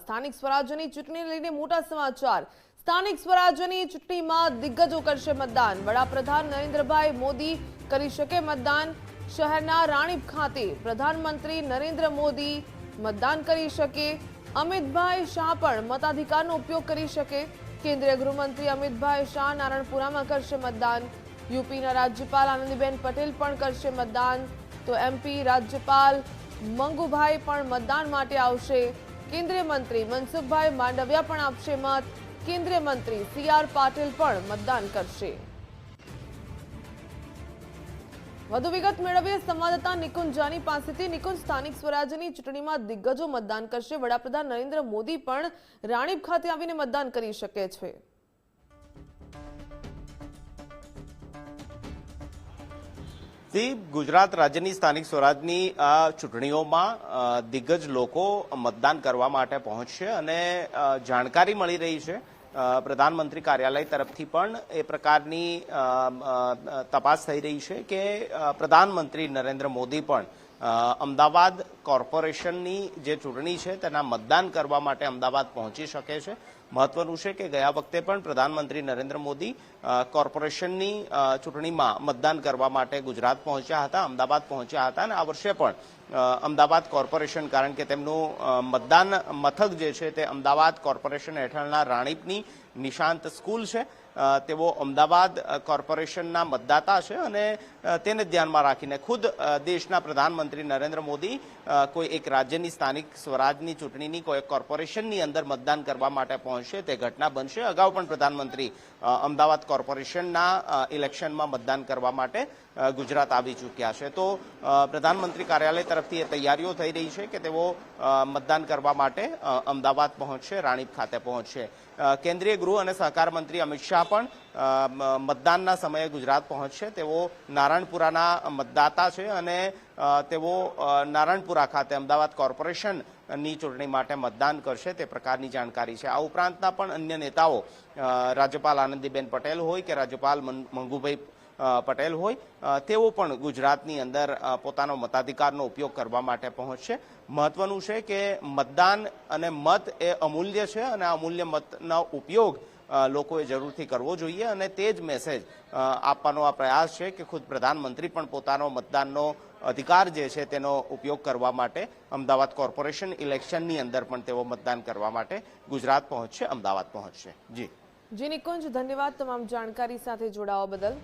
સ્થાનિક સ્વરાજ્યની ચૂંટણીને લઈને મોટા સમાચાર। સ્થાનિક સ્વરાજ્યની ચૂંટણીમાં દિગ્ગજો કરશે મતદાન। વડાપ્રધાન નરેન્દ્રભાઈ મોદી કરી શકે મતદાન। શહેરના રાણીપ ખાતે પ્રધાનમંત્રી નરેન્દ્ર મોદી મતદાન કરી શકે। અમિતભાઈ શાહ પણ મતાધિકારનો ઉપયોગ કરી શકે। કેન્દ્રીય ગૃહમંત્રી અમિતભાઈ શાહ નારણપુરામાં કરશે મતદાન। યુપીના રાજ્યપાલ આનંદીબેન પટેલ પણ કરશે મતદાન। તો એમપી રાજ્યપાલ મંગુભાઈ પણ મતદાન માટે આવશે। કેન્દ્રીય મંત્રી મનસુખભાઈ માંડવિયા પણ આપશે મત। કેન્દ્રીય મંત્રી સીઆર પાટીલ પણ મતદાન કરશે। વધુ વિગત મેળવીએ સંવાદદાતા નિકુંજ જાની પાસેથી। નિકુંજ, સ્થાનિક સ્વરાજ્યની ચૂંટણીમાં દિગ્ગજો મતદાન કરશે। વડાપ્રધાન નરેન્દ્ર મોદી પણ રાણીપ ખાતે આવીને મતદાન કરી શકે છે। ગુજરાત રાજ્યની સ્થાનિક સ્વરાજની ચૂંટણીઓમાં દિગ્ગજ લોકો મતદાન કરવા માટે પહોંચશે અને જાણકારી મળી રહી છે પ્રધાનમંત્રી કાર્યાલય તરફથી પણ એ પ્રકારની તપાસ થઈ રહી છે કે પ્રધાનમંત્રી નરેન્દ્ર મોદી પણ અમદાવાદ કોર્પોરેશનની જે ચૂંટણી છે તેના મતદાન કરવા માટે અમદાવાદ પહોંચી શકે છે। મહત્વનું છે કે ગયા વખતે પણ પ્રધાનમંત્રી નરેન્દ્ર મોદી કોર્પોરેશનની ચૂંટણીમાં મતદાન કરવા માટે ગુજરાત પહોંચ્યા હતા, અમદાવાદ પહોંચ્યા હતા અને આ વર્ષે પણ અમદાવાદ કોર્પોરેશન, કારણ કે તેમનું મતદાન મથક જે છે તે અમદાવાદ કોર્પોરેશન હેઠળના રાણીપની નિશાંત સ્કૂલ છે, તેઓ અમદાવાદ કોર્પોરેશનના મતદાતા છે અને તેને ધ્યાનમાં રાખીને ખુદ દેશના પ્રધાનમંત્રી નરેન્દ્ર મોદી કોઈ એક રાજ્યની સ્થાનિક સ્વરાજની ચૂંટણીની કોઈ કોર્પોરેશનની અંદર મતદાન કરવા માટે પહોંચશે તે ઘટના બનશે। અગાઉ પણ પ્રધાનમંત્રી અમદાવાદ કોર્પોરેશનના ઇલેક્શનમાં મતદાન કરવા માટે ગુજરાત આવી ચૂક્યા છે। તો પ્રધાનમંત્રી કાર્યાલય તરફથી એ તૈયારીઓ થઈ રહી છે કે તેઓ મતદાન કરવા માટે અમદાવાદ પહોંચશે, રાણીપ ખાતે પહોંચશે। કેન્દ્રીય ગૃહ અને સહકાર મંત્રી અમિત શાહ પણ મતદાનના સમયે ગુજરાત પહોંચશે। તેઓ નારણપુરાના મતદાતા છે અને તેઓ નારણપુરા ખાતે અમદાવાદ કોર્પોરેશનની ચૂંટણી માટે મતદાન કરશે તે પ્રકારની જાણકારી છે। આ ઉપરાંતના પણ અન્ય નેતાઓ, રાજ્યપાલ આનંદીબેન પટેલ હોય કે રાજ્યપાલ મંગુભાઈ પટેલ હોય, તેઓ પણ ગુજરાતની અંદર પોતાનો મતાધિકારનો ઉપયોગ કરવા માટે પહોંચશે। મહત્વનું છે કે મતદાન અને મત એ અમૂલ્ય છે અને અમૂલ્ય મતનો ઉપયોગ લોકોએ જરૂરથી કરવો જોઈએ અને તે જ મેસેજ આપવાનો આ પ્રયાસ છે કે ખુદ પ્રધાનમંત્રી પણ પોતાનો મતદાનનો અધિકાર જે છે તેનો ઉપયોગ કરવા માટે અમદાવાદ કોર્પોરેશન ઇલેક્શનની અંદર પણ તેઓ મતદાન કરવા માટે ગુજરાત પહોંચશે, અમદાવાદ પહોંચશે। જી નિકુંજ, ધન્યવાદ તમામ જાણકારી સાથે જોડાવા બદલ।